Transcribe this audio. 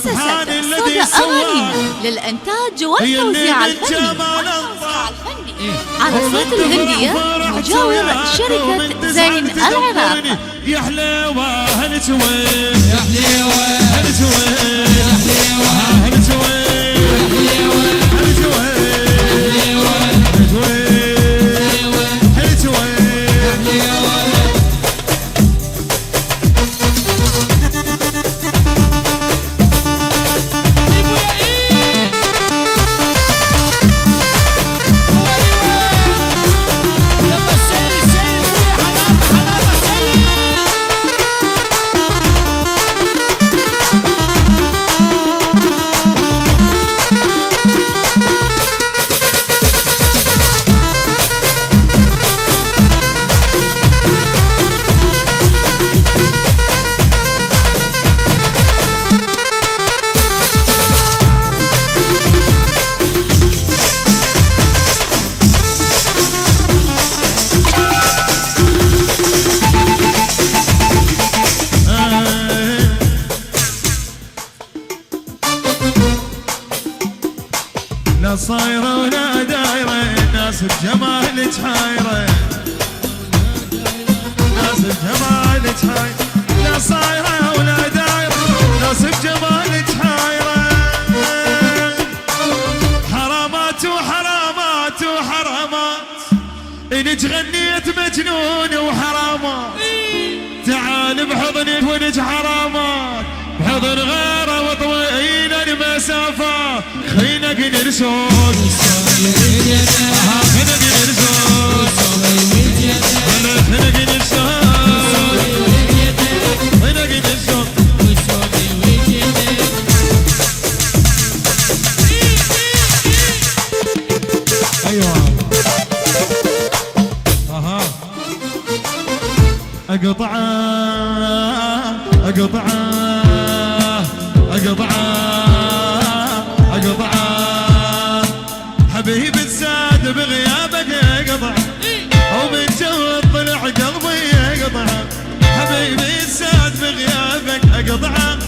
مؤسسة صدى أغانينا للإنتاج والتوزيع الفني. على الصوت الهندية مجاور شركة زين العراق. يا حليوة هنتوين يا حليوة هنتوين يا حليوة هنتوين لا صايرة ولا دايرة ناس بجمالك حايرة ناس بجمالك حايرة لا صايرة ولا دايرة ناس بجمالك حايرة حرامات وحرامات وحرامات إنك غنيت مجنون وحرامات تعال بحضنك ونج حرامات بحضن غيره وطويل المسافة خلينا نرسول خلينا نرسول خلينا نرسول ايوه اقطعه اقطعه اقطعه اقطعه حبيبي الزاد بغيابك اقطعه ومن جو طلع قلبي اقطعه حبيبي الزاد بغيابك اقطعه